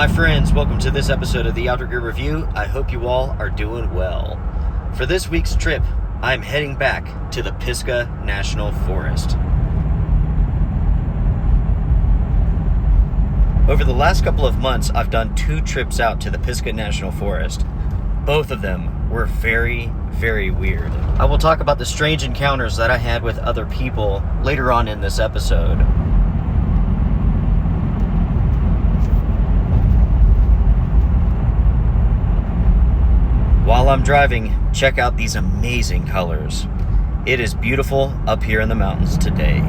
My friends, welcome to this episode of the TOGR Review. I hope you all are doing well. For this week's trip, I'm heading back to the Pisgah National Forest. Over the last couple of months, I've done 2 trips out to the Pisgah National Forest. Both of them were very, very weird. I will talk about the strange encounters that I had with other people later on in this episode. While I'm driving, check out these amazing colors. It is beautiful up here in the mountains today.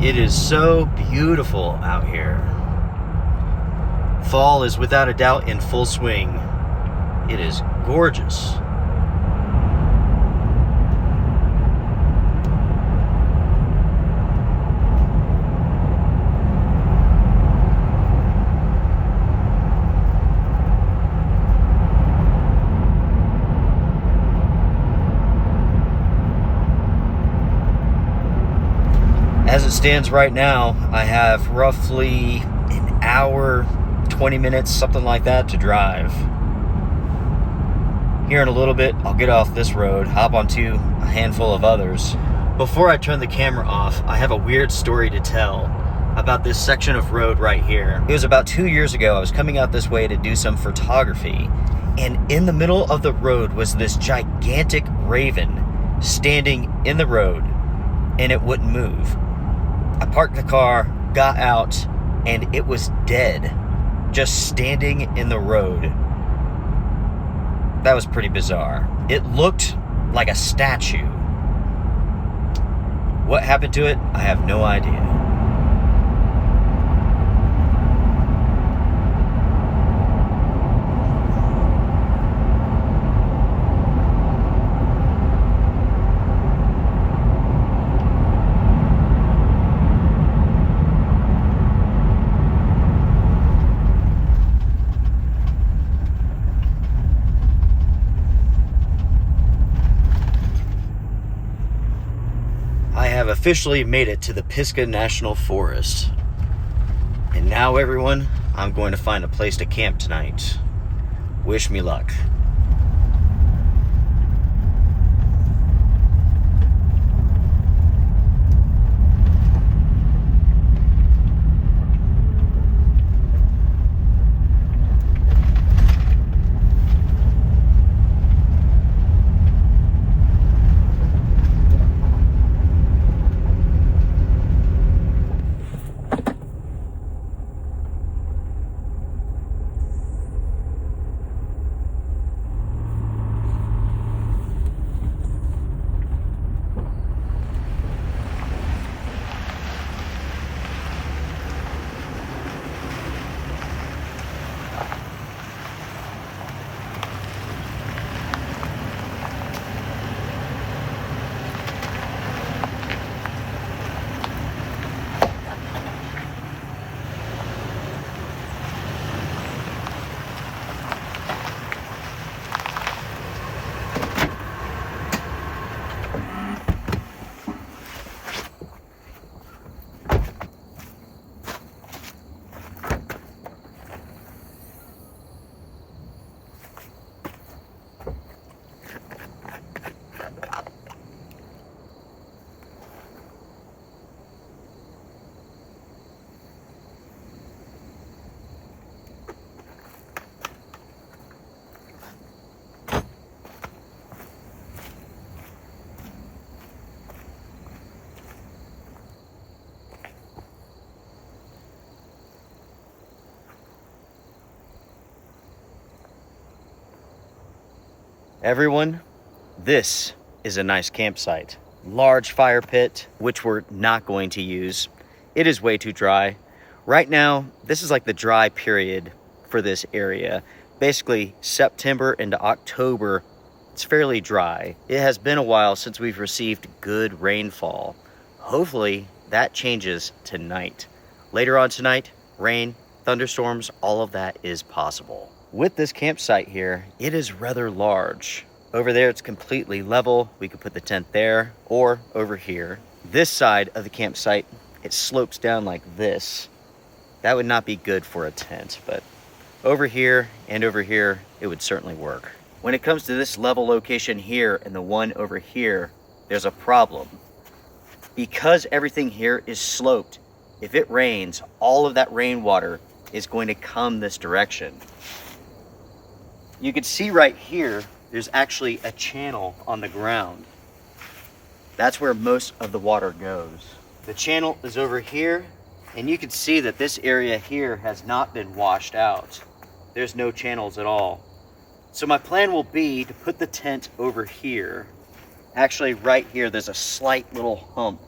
It is so beautiful out here. Fall is without a doubt in full swing. It is gorgeous. As it stands right now, I have roughly an hour, 20 minutes, something like that to drive. Here in a little bit, I'll get off this road, hop onto a handful of others. Before I turn the camera off, I have a weird story to tell about this section of road right here. It was about 2 years ago. I was coming out this way to do some photography, and in the middle of the road was this gigantic raven standing in the road, and it wouldn't move. I parked the car, got out, and it was dead, just standing in the road. That was pretty bizarre. It looked like a statue. What happened to it, I have no idea. I have officially made it to the Pisgah National Forest. And now, everyone, I'm going to find a place to camp tonight. Wish me luck. Everyone, this is a nice campsite. Large fire pit, which we're not going to use. It is way too dry. Right now, this is like the dry period for this area. Basically, September into October, it's fairly dry. It has been a while since we've received good rainfall. Hopefully, that changes tonight. Later on tonight, rain, thunderstorms, all of that is possible. With this campsite here, it is rather large. Over there, it's completely level. We could put the tent there or over here. This side of the campsite, it slopes down like this. That would not be good for a tent, but over here and over here, it would certainly work. When it comes to this level location here and the one over here, there's a problem. Because everything here is sloped, if it rains, all of that rainwater is going to come this direction. You can see right here, there's actually a channel on the ground. That's where most of the water goes. The channel is over here, and you can see that this area here has not been washed out. There's no channels at all. So my plan will be to put the tent over here. Actually, right here, there's a slight little hump.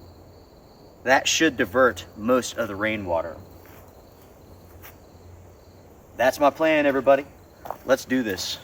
That should divert most of the rainwater. That's my plan, everybody. Let's do this.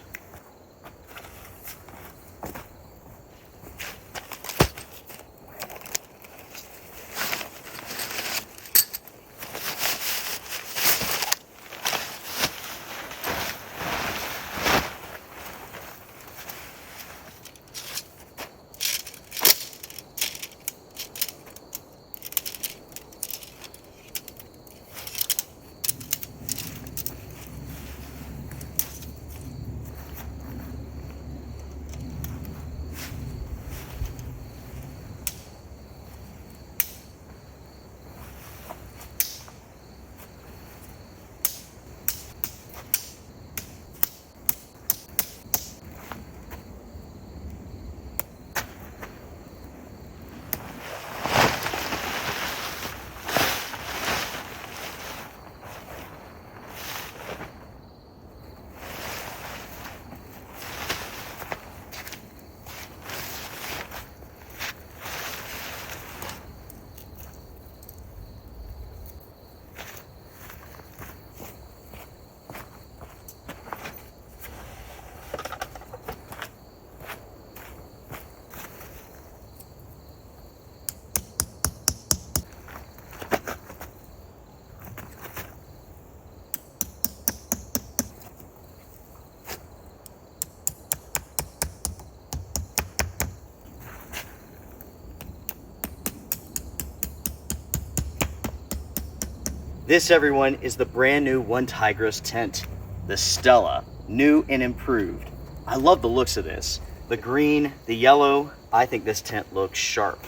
This, everyone, is the brand new One Tigris tent, the Stella, new and improved. I love the looks of this. The green, the yellow, I think this tent looks sharp.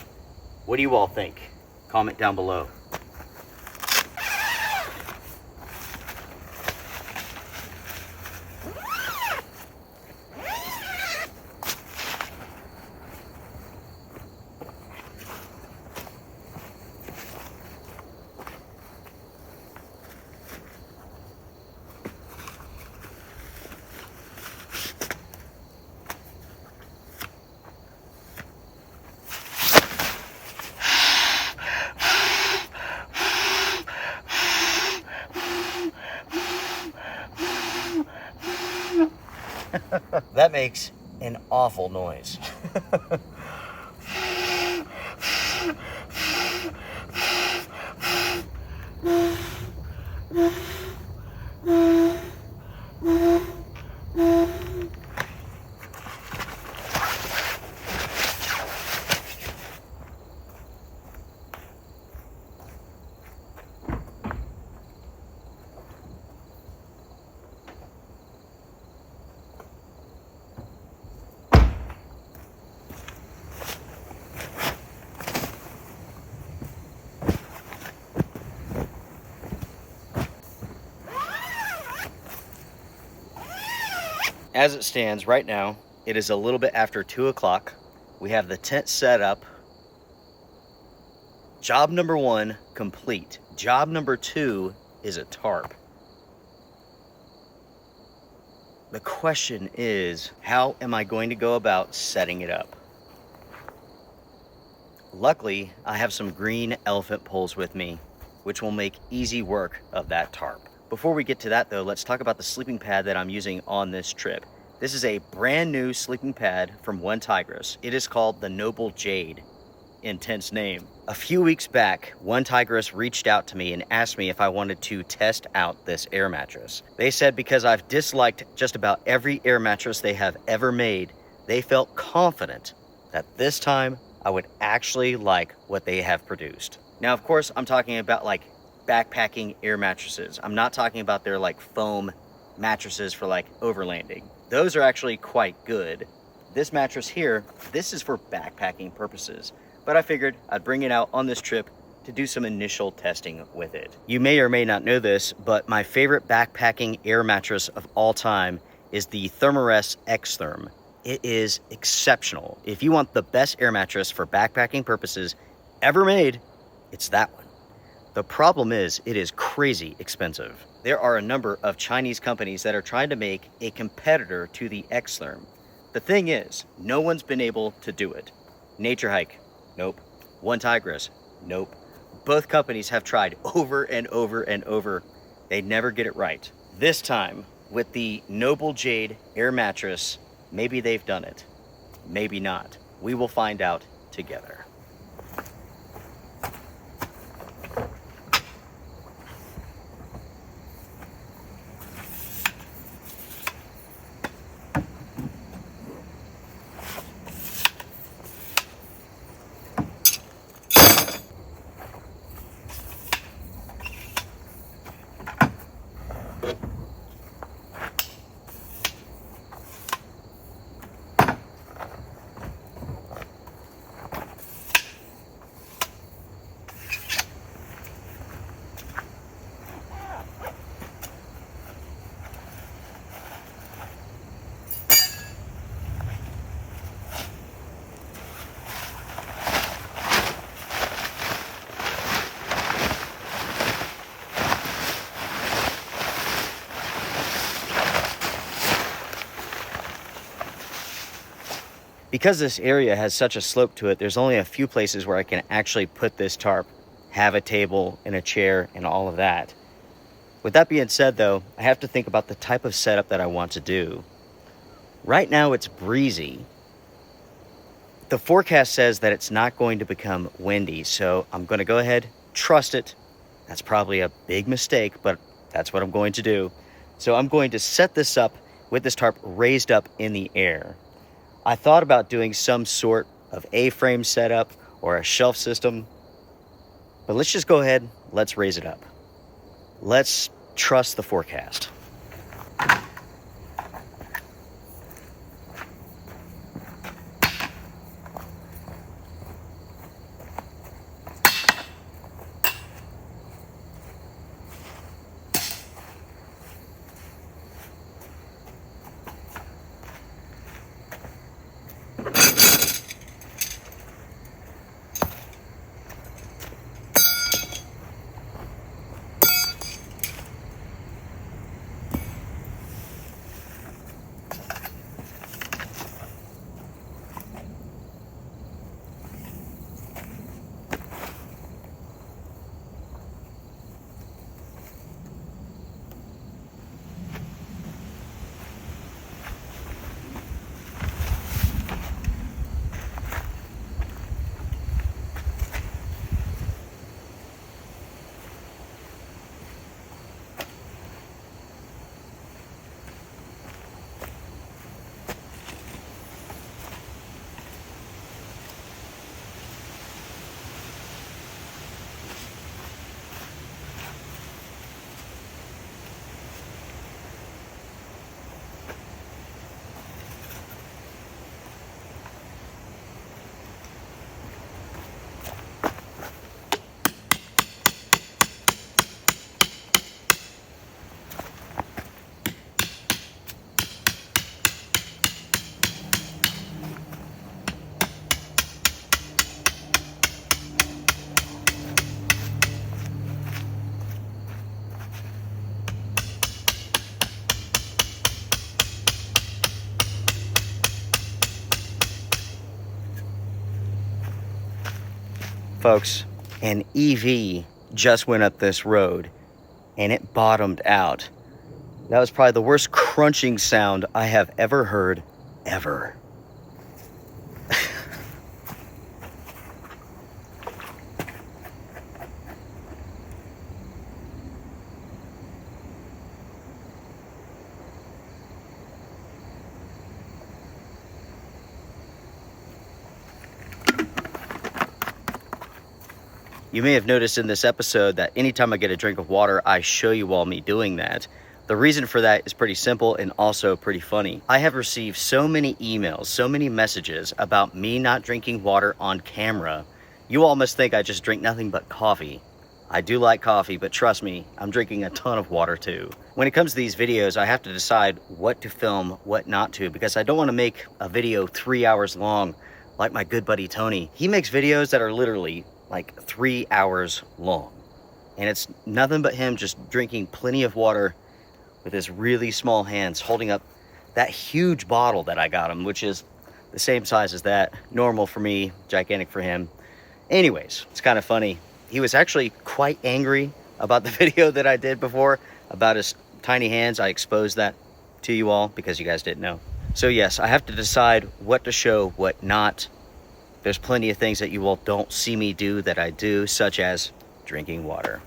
What do you all think? Comment down below. That makes an awful noise. As it stands right now, it is a little bit after 2 o'clock. We have the tent set up. Job number 1 complete. Job number 2 is a tarp. The question is, how am I going to go about setting it up? Luckily, I have some green elephant poles with me, which will make easy work of that tarp. Before we get to that though, let's talk about the sleeping pad that I'm using on this trip. This is a brand new sleeping pad from OneTigress. It is called the Noble Jade. Intense name. A few weeks back, OneTigress reached out to me and asked me if I wanted to test out this air mattress. They said because I've disliked just about every air mattress they have ever made, they felt confident that this time I would actually like what they have produced. Now, of course, I'm talking about like backpacking air mattresses. I'm not talking about their like foam mattresses for like overlanding. Those are actually quite good. This mattress here, this is for backpacking purposes, but I figured I'd bring it out on this trip to do some initial testing with it. You may or may not know this, but my favorite backpacking air mattress of all time is the Thermarest X-Therm. It is exceptional. If you want the best air mattress for backpacking purposes ever made, it's that one. The problem is, it is crazy expensive. There are a number of Chinese companies that are trying to make a competitor to the X-Therm. The thing is, no one's been able to do it. Nature Hike, nope. OneTigress, nope. Both companies have tried over and over and over. They never get it right. This time, with the Noble Jade air mattress, maybe they've done it. Maybe not. We will find out together. Because this area has such a slope to it, there's only a few places where I can actually put this tarp, have a table and a chair and all of that. With that being said though, I have to think about the type of setup that I want to do. Right now it's breezy. The forecast says that it's not going to become windy, so I'm going to go ahead, trust it. That's probably a big mistake, but that's what I'm going to do. So I'm going to set this up with this tarp raised up in the air. I thought about doing some sort of A-frame setup or a shelf system, but let's just go ahead, let's raise it up. Let's trust the forecast. Folks, an EV just went up this road and it bottomed out. That was probably the worst crunching sound I have ever heard, ever. You may have noticed in this episode that anytime I get a drink of water, I show you all me doing that. The reason for that is pretty simple and also pretty funny. I have received so many emails, so many messages about me not drinking water on camera. You all must think I just drink nothing but coffee. I do like coffee, but trust me, I'm drinking a ton of water too. When it comes to these videos, I have to decide what to film, what not to, because I don't want to make a video 3 hours long like my good buddy Tony. He makes videos that are literally like 3 hours long. And it's nothing but him just drinking plenty of water with his really small hands, holding up that huge bottle that I got him, which is the same size as that. Normal for me, gigantic for him. Anyways, it's kind of funny. He was actually quite angry about the video that I did before about his tiny hands. I exposed that to you all because you guys didn't know. So yes, I have to decide what to show, what not. There's plenty of things that you all don't see me do that I do, such as drinking water.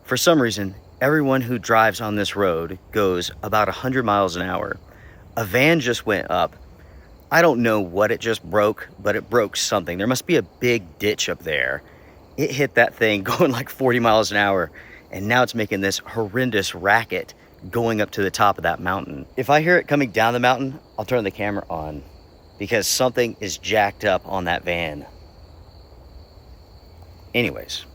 For some reason, everyone who drives on this road goes about 100 miles an hour. A van just went up. I don't know what it just broke, but it broke something. There must be a big ditch up there. It hit that thing going like 40 miles an hour, and now it's making this horrendous racket going up to the top of that mountain. If I hear it coming down the mountain, I'll turn the camera on because something is jacked up on that van. Anyways.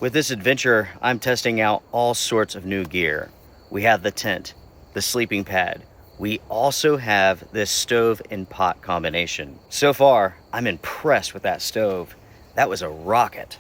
With this adventure, I'm testing out all sorts of new gear. We have the tent, the sleeping pad. We also have this stove and pot combination. So far, I'm impressed with that stove. That was a rocket.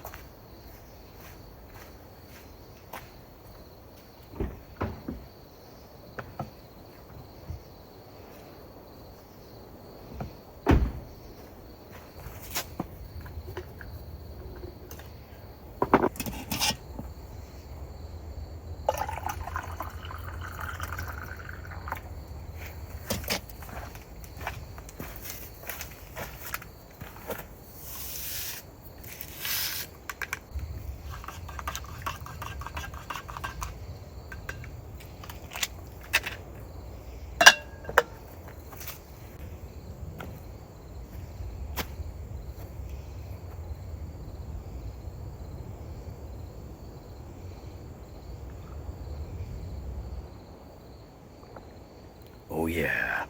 Oh yeah.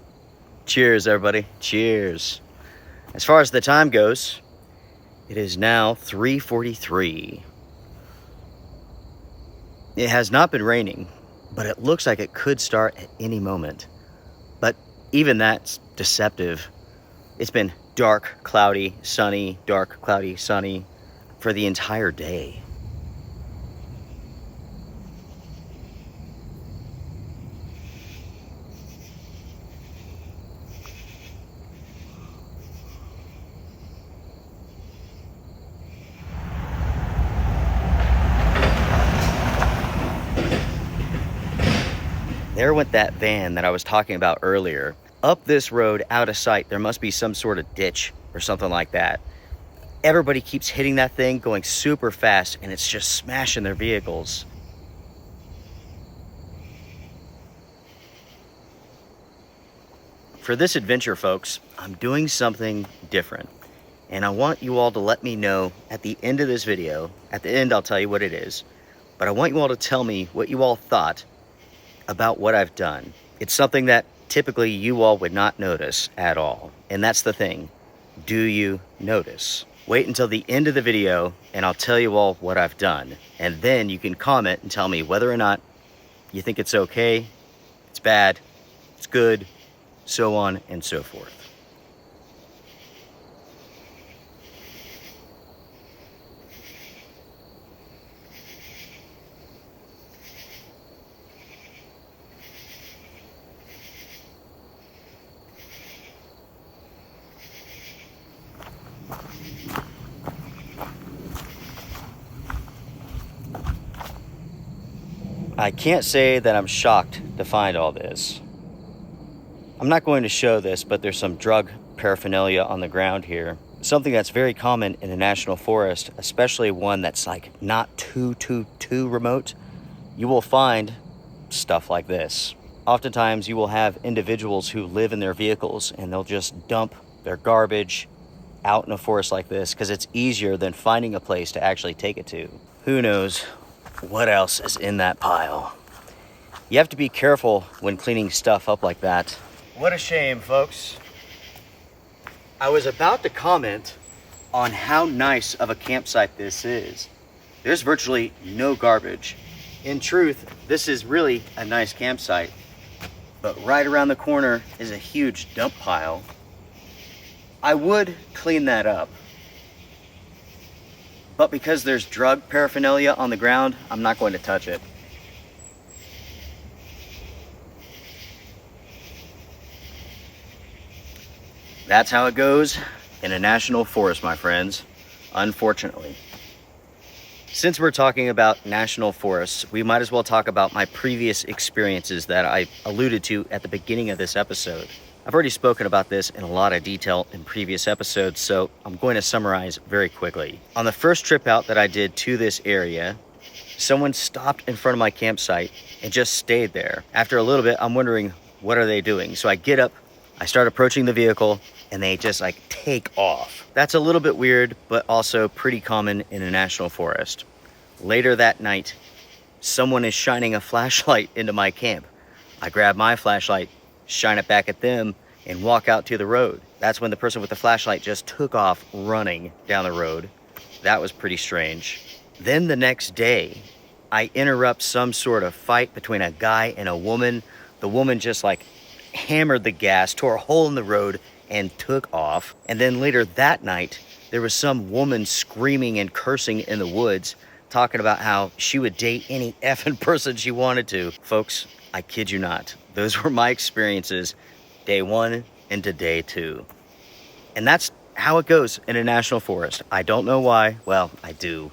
Cheers, everybody. Cheers. As far as the time goes, it is now 3:43. It has not been raining, but it looks like it could start at any moment. But even that's deceptive. It's been dark, cloudy, sunny, dark, cloudy, sunny for the entire day. There went that van that I was talking about earlier. Up this road, out of sight, there must be some sort of ditch or something like that. Everybody keeps hitting that thing, going super fast, and it's just smashing their vehicles. For this adventure, folks, I'm doing something different. And I want you all to let me know at the end of this video. At the end, I'll tell you what it is. But I want you all to tell me what you all thought about what I've done. It's something that typically you all would not notice at all. And that's the thing. Do you notice? Wait until the end of the video and I'll tell you all what I've done. And then you can comment and tell me whether or not you think it's okay, it's bad, it's good, so on and so forth. I can't say that I'm shocked to find all this. I'm not going to show this, but there's some drug paraphernalia on the ground here. Something that's very common in a national forest, especially one that's like not too remote. You will find stuff like this. Oftentimes you will have individuals who live in their vehicles and they'll just dump their garbage out in a forest like this because it's easier than finding a place to actually take it to. Who knows what else is in that pile? You have to be careful when cleaning stuff up like that. What a shame, folks. I was about to comment on how nice of a campsite this is. There's virtually no garbage. In truth, this is really a nice campsite, but right around the corner is a huge dump pile. I would clean that up, but because there's drug paraphernalia on the ground, I'm not going to touch it. That's how it goes in a national forest, my friends, unfortunately. Since we're talking about national forests, we might as well talk about my previous experiences that I alluded to at the beginning of this episode. I've already spoken about this in a lot of detail in previous episodes, so I'm going to summarize very quickly. On the first trip out that I did to this area, someone stopped in front of my campsite and just stayed there. After a little bit, I'm wondering, what are they doing? So I get up, I start approaching the vehicle, and they just like take off. That's a little bit weird, but also pretty common in a national forest. Later that night, someone is shining a flashlight into my camp. I grab my flashlight, shine it back at them, and walk out to the road. That's when the person with the flashlight just took off running down the road. That was pretty strange. Then the next day, I interrupt some sort of fight between a guy and a woman. The woman just like hammered the gas, tore a hole in the road, and took off. And then later that night, there was some woman screaming and cursing in the woods, talking about how she would date any effing person she wanted to. Folks, I kid you not. Those were my experiences day 1 into day 2. And that's how it goes in a national forest. I don't know why. Well, I do.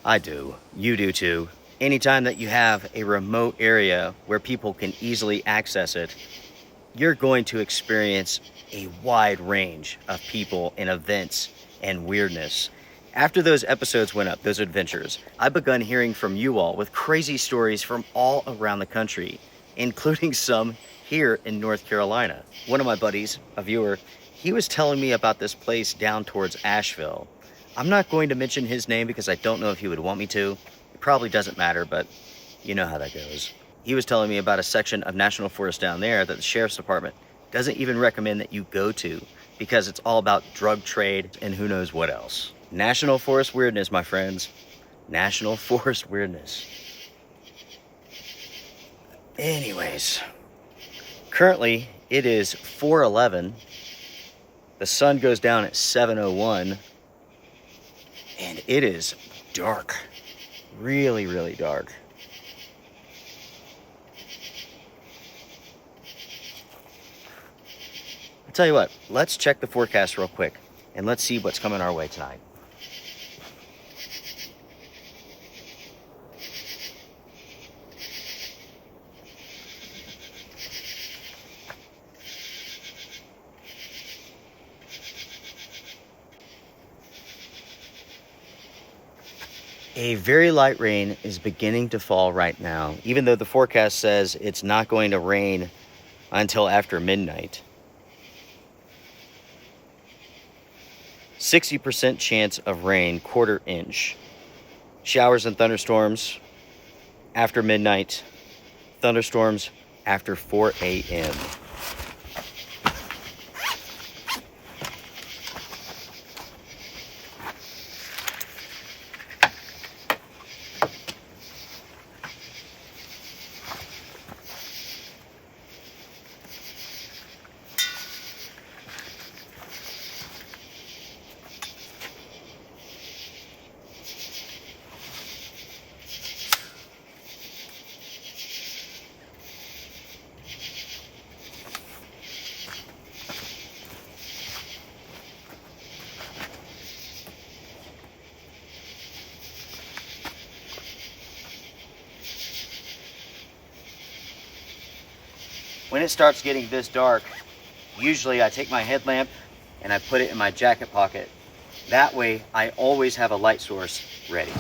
I do. You do too. Anytime that you have a remote area where people can easily access it, you're going to experience a wide range of people and events and weirdness. After those episodes went up, those adventures, I've begun hearing from you all with crazy stories from all around the country, including some here in North Carolina. One of my buddies, a viewer, he was telling me about this place down towards Asheville. I'm not going to mention his name because I don't know if he would want me to. It probably doesn't matter, but you know how that goes. He was telling me about a section of National Forest down there that the Sheriff's Department doesn't even recommend that you go to because it's all about drug trade and who knows what else. National Forest weirdness, my friends. National Forest weirdness. Anyways, currently it is 4:11. The sun goes down at 7:01. And it is dark. Really, really dark. I'll tell you what, let's check the forecast real quick and let's see what's coming our way tonight. A very light rain is beginning to fall right now, even though the forecast says it's not going to rain until after midnight. 60% chance of rain, 1/4 inch. Showers and thunderstorms after midnight. Thunderstorms after 4 a.m. When it starts getting this dark, usually I take my headlamp and I put it in my jacket pocket. That way, I always have a light source ready.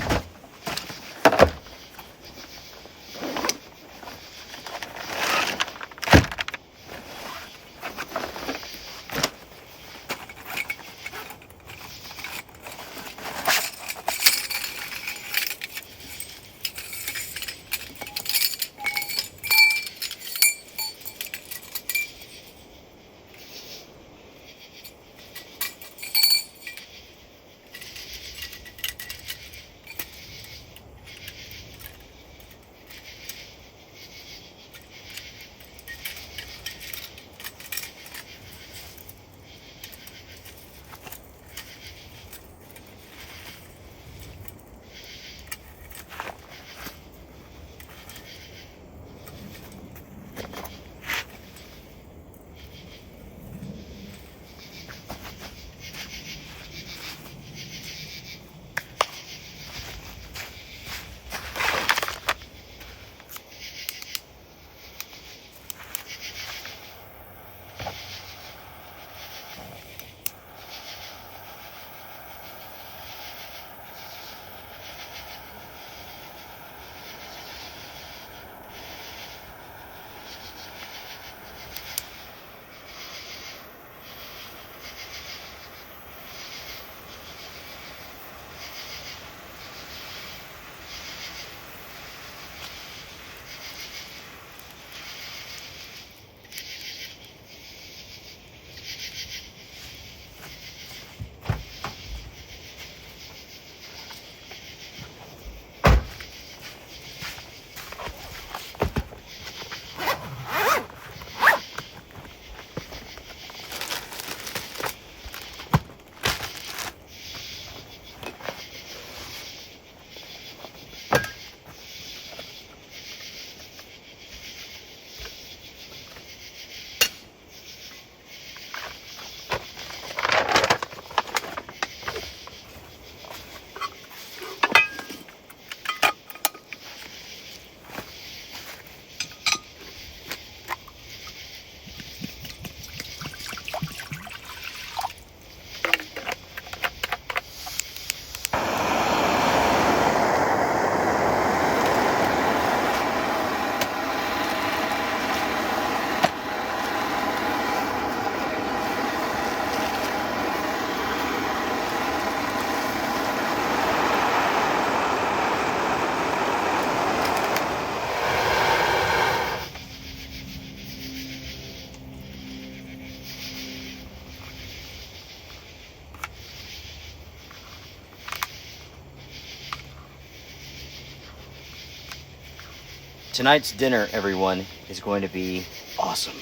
Tonight's dinner, everyone, is going to be awesome.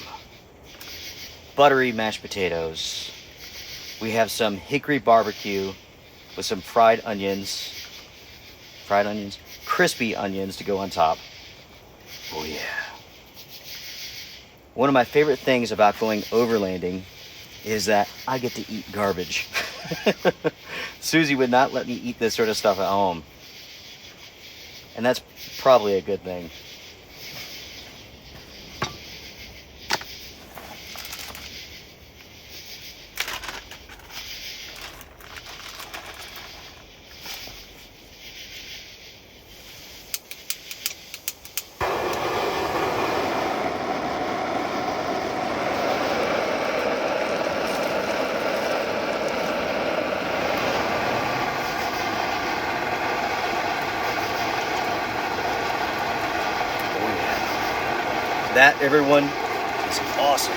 Buttery mashed potatoes. We have some hickory barbecue with some fried onions, crispy onions to go on top. Oh yeah. One of my favorite things about going overlanding is that I get to eat garbage. Susie would not let me eat this sort of stuff at home. And that's probably a good thing. That, everyone, is awesome.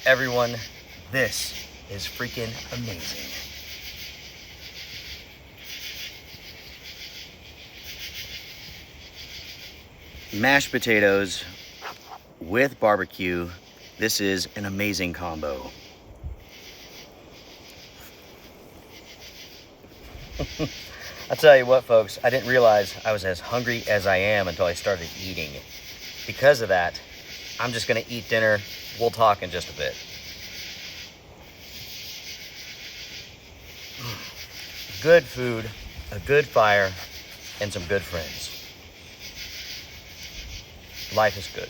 Everyone, this is freaking amazing. Mashed potatoes with barbecue. This is an amazing combo. I'll tell you what, folks, I didn't realize I was as hungry as I am until I started eating. Because of that, I'm just gonna eat dinner. We'll talk in just a bit. Good food, a good fire, and some good friends. Life is good.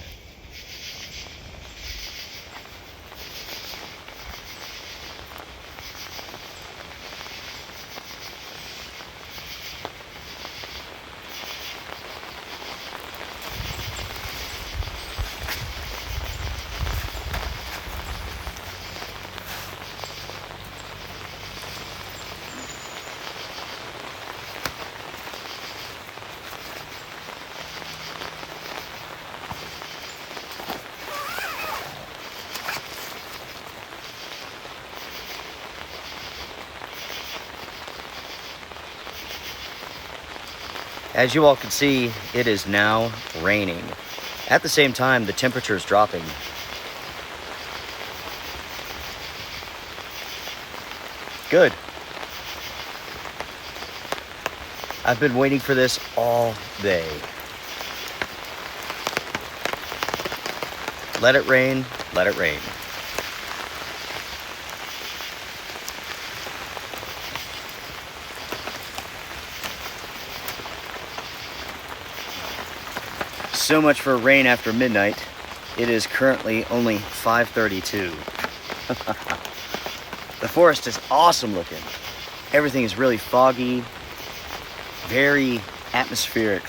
As you all can see, it is now raining. At the same time, the temperature is dropping. Good. I've been waiting for this all day. Let it rain, let it rain. So much for rain after midnight. It is currently only 5:32. The forest is awesome looking. Everything is really foggy, very atmospheric.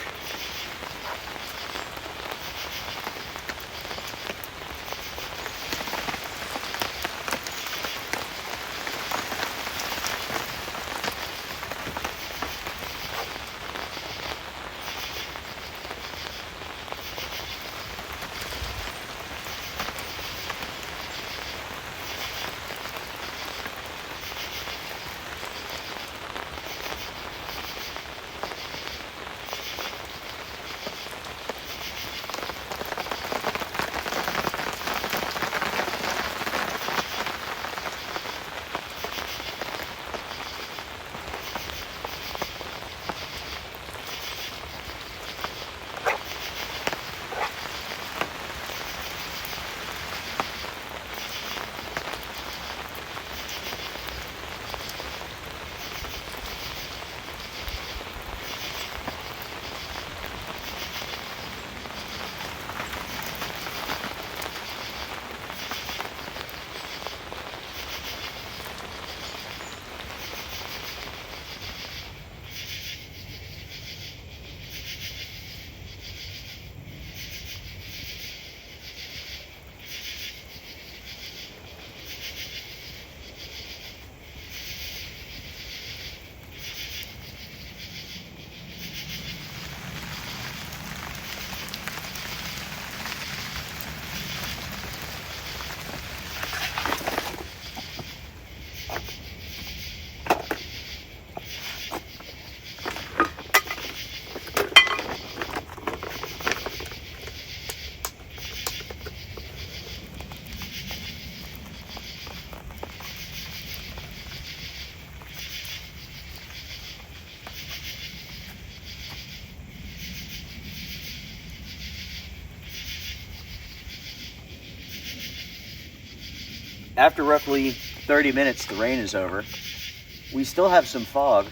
After roughly 30 minutes, the rain is over. We still have some fog,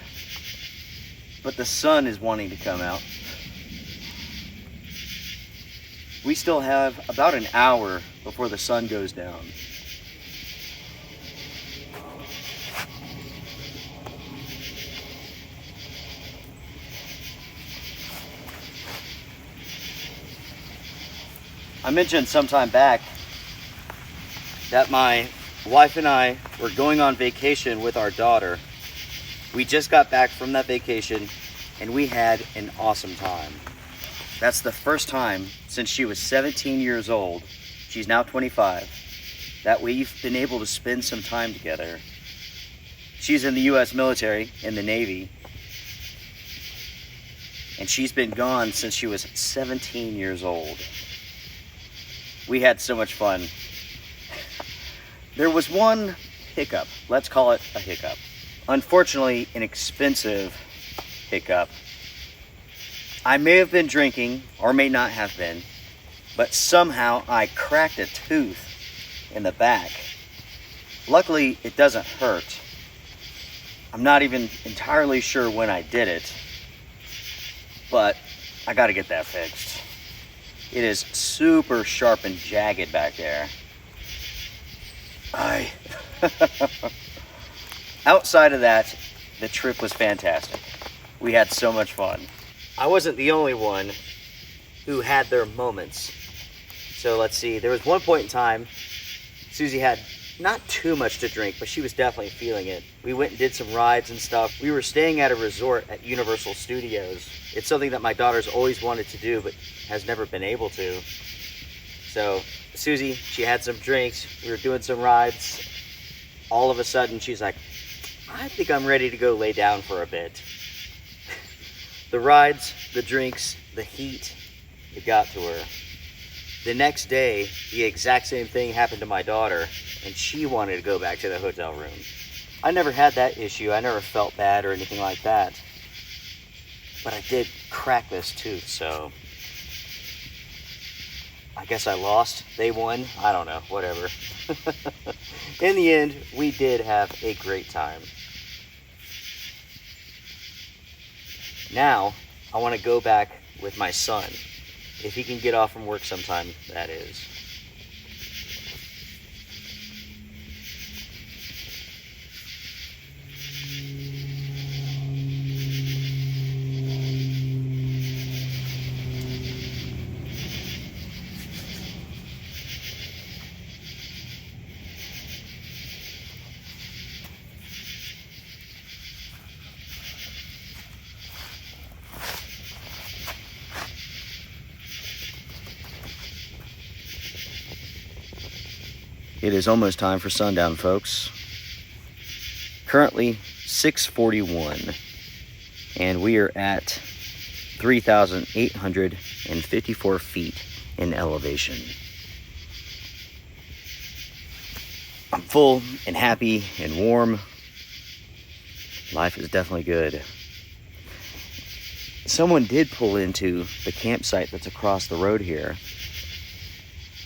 but the sun is wanting to come out. We still have about an hour before the sun goes down. I mentioned sometime back that my wife and I were going on vacation with our daughter. We just got back from that vacation and we had an awesome time. That's the first time since she was 17 years old, she's now 25, that we've been able to spend some time together. She's in the US military, in the Navy, and she's been gone since she was 17 years old. We had so much fun. There was one hiccup, let's call it a hiccup. Unfortunately, an expensive hiccup. I may have been drinking, or may not have been, but somehow I cracked a tooth in the back. Luckily, it doesn't hurt. I'm not even entirely sure when I did it, but I gotta get that fixed. It is super sharp and jagged back there. Outside of that, the trip was fantastic. We had so much fun. I wasn't the only one who had their moments. So let's see, there was one point in time, Susie had not too much to drink, but she was definitely feeling it. We went and did some rides and stuff. We were staying at a resort at Universal Studios. It's something that my daughter's always wanted to do, but has never been able to. So Susie, she had some drinks. We were doing some rides. All of a sudden, she's like, I think I'm ready to go lay down for a bit. The rides, the drinks, the heat, it got to her. The next day, the exact same thing happened to my daughter, and she wanted to go back to the hotel room. I never had that issue. I never felt bad or anything like that. But I did crack this tooth, so I guess I lost. They won. I don't know. Whatever. In the end, we did have a great time. Now, I want to go back with my son. If he can get off from work sometime, that is. It is almost time for sundown, folks. Currently 6:41, and we are at 3,854 feet in elevation. I'm full and happy and warm. Life is definitely good. Someone did pull into the campsite that's across the road here.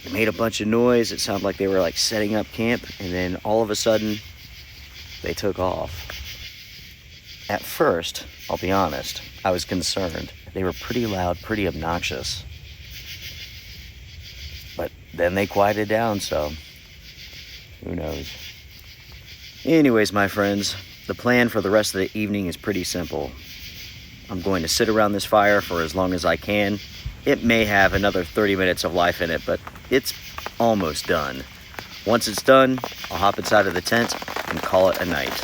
They made a bunch of noise. It sounded like they were like setting up camp, and then all of a sudden they took off. At first, I'll be honest, I was concerned. They were pretty loud, pretty obnoxious. But then they quieted down, so who knows. Anyways, my friends, the plan for the rest of the evening is pretty simple. I'm going to sit around this fire for as long as I can. It may have another 30 minutes of life in it, but it's almost done. Once it's done, I'll hop inside of the tent and call it a night.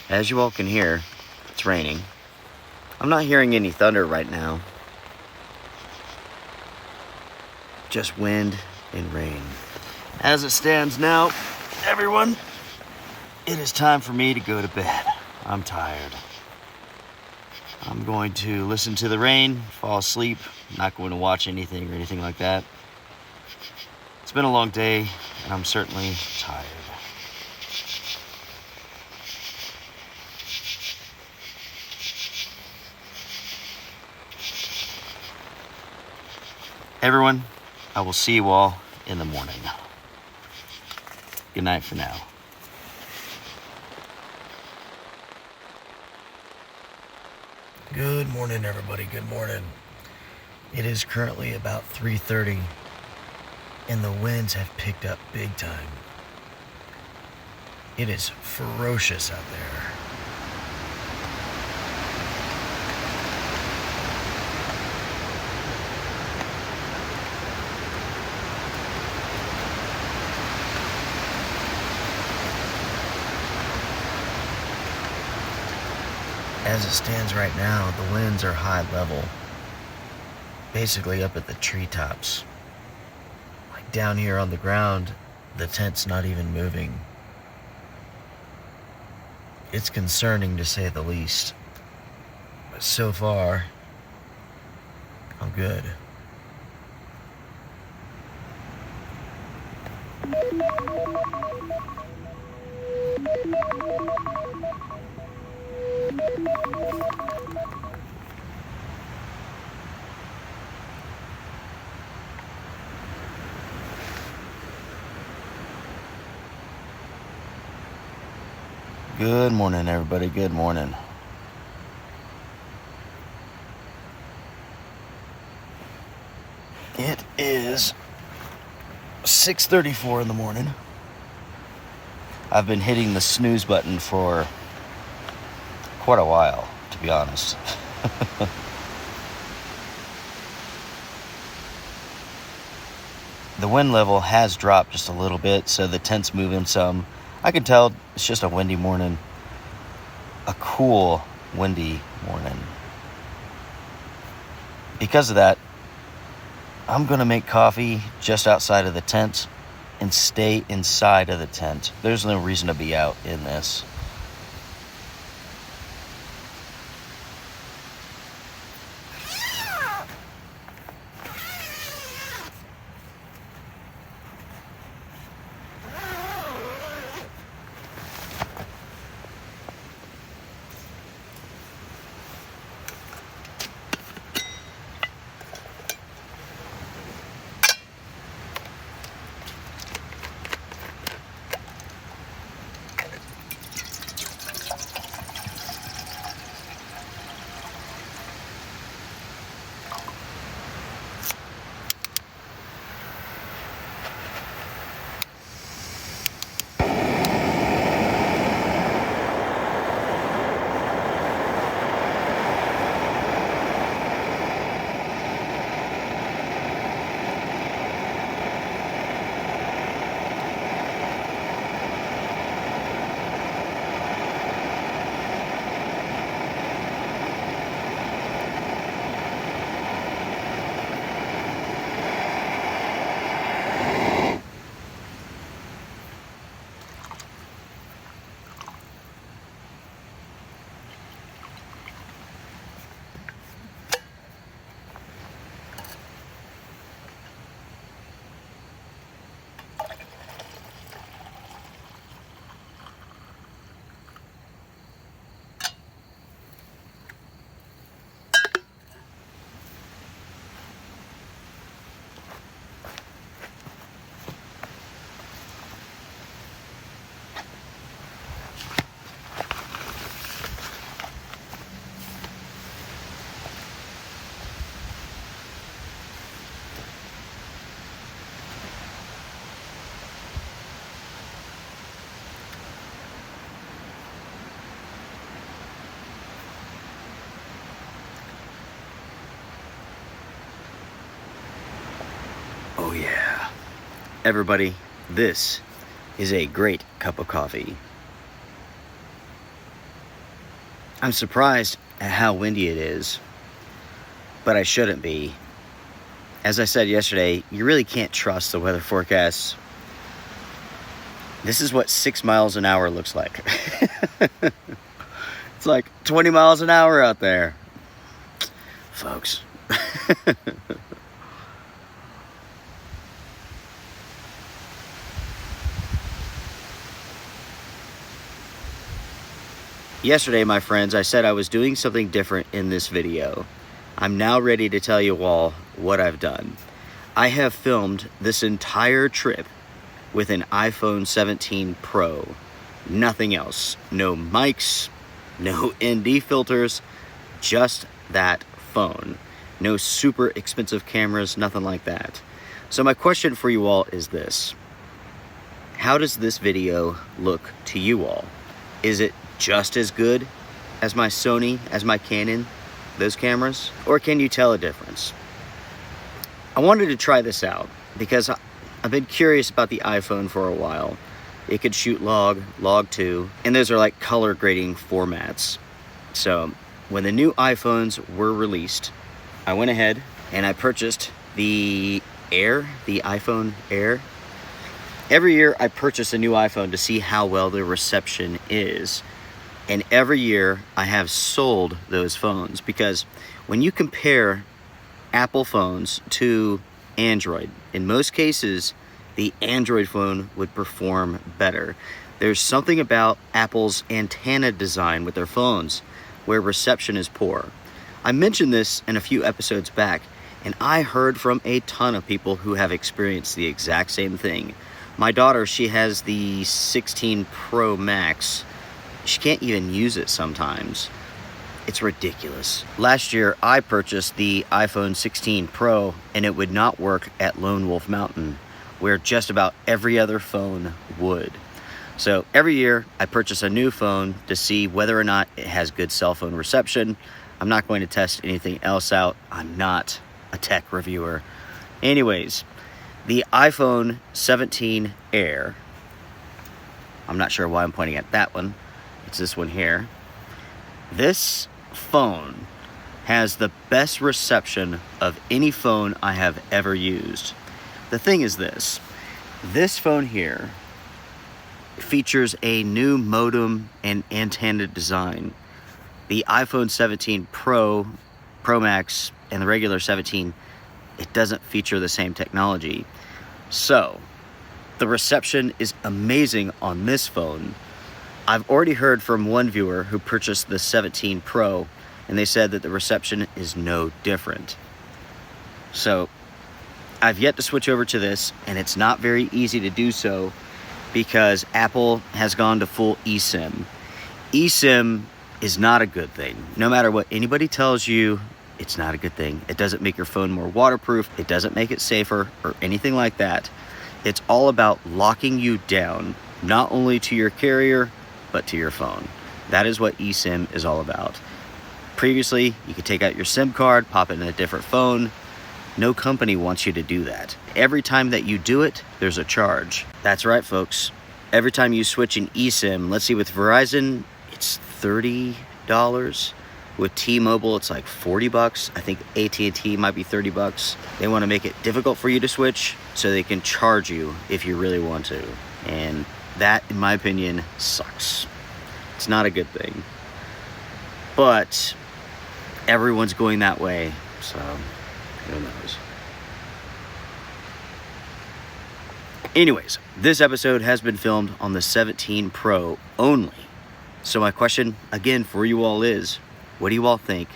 As you all can hear, it's raining. I'm not hearing any thunder right now. just wind and rain. As it stands now, everyone, it is time for me to go to bed. I'm tired. I'm going to listen to the rain, fall asleep. I'm not going to watch anything or anything like that. It's been a long day, and I'm certainly tired. Everyone, I will see you all in the morning. Good night for now. Good morning, everybody. Good morning. It is currently about 3:30, and the winds have picked up big time. It is ferocious out there. As it stands right now, the winds are high level, basically up at the treetops. Like down here on the ground, the tent's not even moving. It's concerning to say the least, but so far, I'm good. Good morning, everybody. Good morning. It is 6:34 in the morning. I've been hitting the snooze button for quite a while, to be honest. The wind level has dropped just a little bit, so the tent's moving some. I can tell it's just a windy morning. A cool, windy morning. Because of that, I'm going to make coffee just outside of the tent and stay inside of the tent. There's no reason to be out in this. Oh yeah. Everybody, this is a great cup of coffee. I'm surprised at how windy it is, but I shouldn't be. As I said yesterday, you really can't trust the weather forecasts. This is what 6 miles an hour looks like. It's like 20 miles an hour out there, folks. Yesterday, my friends, I said I was doing something different in this video. I'm now ready to tell you all what I've done. I have filmed this entire trip with an iPhone 17 Pro. Nothing else. No mics, no ND filters, just that phone. No super expensive cameras, nothing like that. So my question for you all is this. How does this video look to you all? Is it just as good as my Sony, as my Canon, those cameras? Or can you tell a difference? I wanted to try this out because I've been curious about the iPhone for a while. It could shoot log 2, and those are like color grading formats. So when the new iPhones were released, I went ahead and I purchased the iPhone Air. Every year I purchase a new iPhone to see how well the reception is. And every year I have sold those phones because when you compare Apple phones to Android, in most cases, the Android phone would perform better. There's something about Apple's antenna design with their phones where reception is poor. I mentioned this in a few episodes back, and I heard from a ton of people who have experienced the exact same thing. My daughter, she has the 16 Pro Max. She can't even use it sometimes. It's ridiculous. Last year, I purchased the iPhone 16 Pro, and it would not work at Lone Wolf Mountain, where just about every other phone would. So every year, I purchase a new phone to see whether or not it has good cell phone reception. I'm not going to test anything else out. I'm not a tech reviewer. Anyways, the iPhone 17 Air, I'm not sure why I'm pointing at that one. It's this one here. This phone has the best reception of any phone I have ever used. The thing is this phone here features a new modem and antenna design. The iPhone 17 Pro Max, and the regular 17, it doesn't feature the same technology. So, the reception is amazing on this phone. I've already heard from one viewer who purchased the 17 Pro, and they said that the reception is no different. So, I've yet to switch over to this, and it's not very easy to do so because Apple has gone to full eSIM. eSIM is not a good thing. No matter what anybody tells you, it's not a good thing. It doesn't make your phone more waterproof. It doesn't make it safer or anything like that. It's all about locking you down, not only to your carrier, but to your phone. That is what eSIM is all about. Previously, you could take out your SIM card, pop it in a different phone. No company wants you to do that. Every time that you do it, there's a charge. That's right, folks. Every time you switch an eSIM, let's see, with Verizon, it's $30. With T-Mobile, it's like $40. I think AT&T might be $30. They want to make it difficult for you to switch so they can charge you if you really want to. And that, in my opinion, sucks. It's not a good thing. But everyone's going that way, so who knows. Anyways, this episode has been filmed on the 17 Pro only. So my question, again, for you all is, what do you all think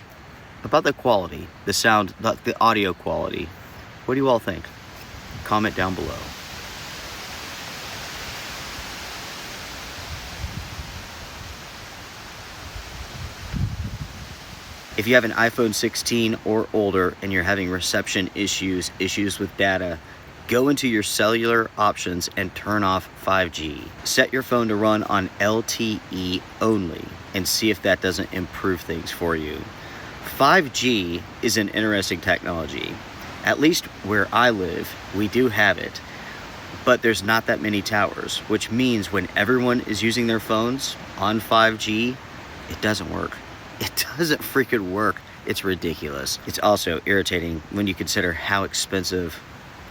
about the quality, the sound, the audio quality? What do you all think? Comment down below. If you have an iPhone 16 or older and you're having reception issues with data, go into your cellular options and turn off 5G. Set your phone to run on LTE only and see if that doesn't improve things for you. 5G is an interesting technology. At least where I live, we do have it, but there's not that many towers, which means when everyone is using their phones on 5G, it doesn't work. It doesn't freaking work. It's ridiculous. It's also irritating when you consider how expensive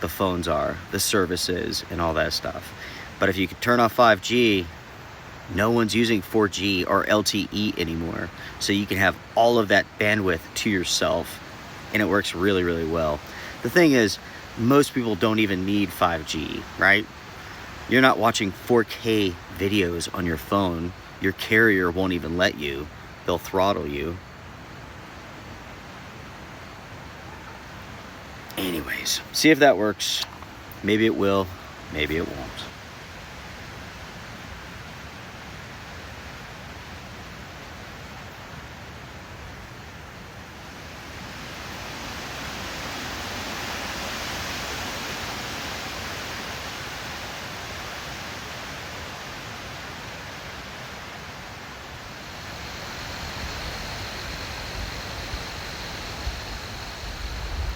the phones are, the services, and all that stuff. But if you could turn off 5G, no one's using 4G or LTE anymore. So you can have all of that bandwidth to yourself, and it works really, really well. The thing is, most people don't even need 5G, right? You're not watching 4K videos on your phone. Your carrier won't even let you. They'll throttle you. Anyways, see if that works. Maybe it will, maybe it won't.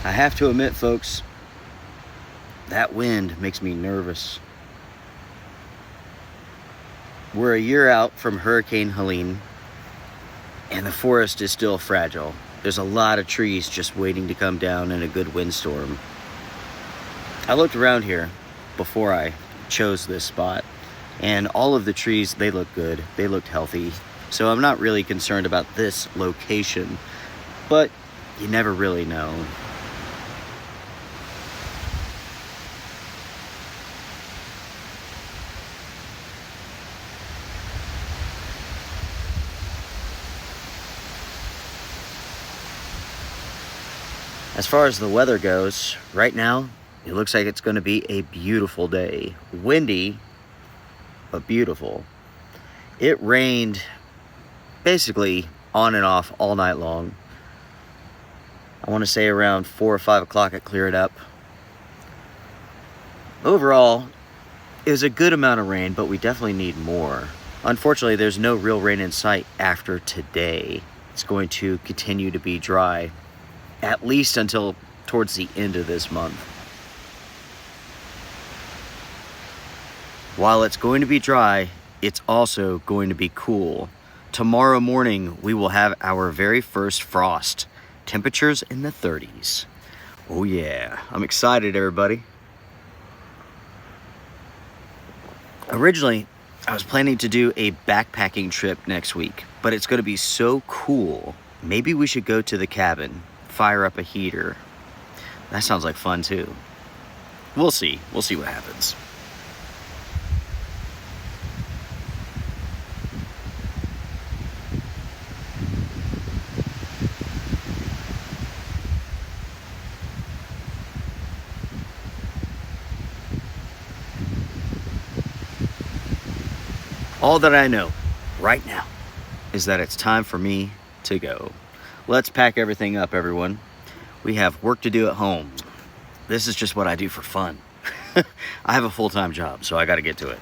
I have to admit, folks, that wind makes me nervous. We're a year out from Hurricane Helene, and the forest is still fragile. There's a lot of trees just waiting to come down in a good windstorm. I looked around here before I chose this spot, and all of the trees, they look good. They looked healthy. So I'm not really concerned about this location, but you never really know. As far as the weather goes, right now, it looks like it's going to be a beautiful day. Windy, but beautiful. It rained basically on and off all night long. I want to say around 4 or 5 o'clock it cleared up. Overall, it was a good amount of rain, but we definitely need more. Unfortunately, there's no real rain in sight after today. It's going to continue to be dry, at least until towards the end of this month. While it's going to be dry, it's also going to be cool. Tomorrow morning, we will have our very first frost. Temperatures in the 30s. Oh yeah, I'm excited, everybody. Originally, I was planning to do a backpacking trip next week, but it's going to be so cool. Maybe we should go to the cabin, fire up a heater. That sounds like fun too. We'll see what happens. All that I know right now is that it's time for me to go. Let's pack everything up, everyone. We have work to do at home. This is just what I do for fun. I have a full-time job, so I got to get to it.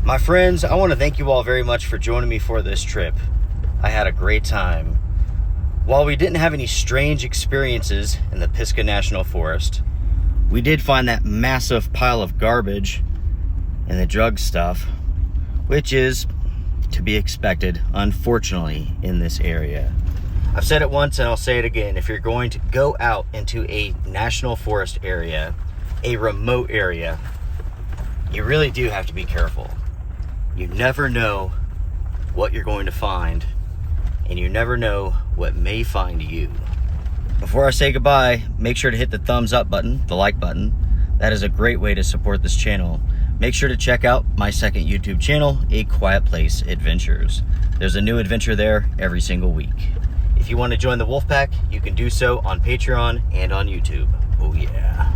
My friends, I want to thank you all very much for joining me for this trip. I had a great time. While we didn't have any strange experiences in the Pisgah National Forest, we did find that massive pile of garbage and the drug stuff, which is to be expected, unfortunately, in this area. I've said it once and I'll say it again. If you're going to go out into a national forest area, a remote area, you really do have to be careful. You never know what you're going to find, and you never know what may find you. Before I say goodbye, make sure to hit the thumbs up button, the like button. That is a great way to support this channel. Make sure to check out my second YouTube channel, A Quiet Place Adventures. There's a new adventure there every single week. If you want to join the Wolfpack, you can do so on Patreon and on YouTube. Oh yeah.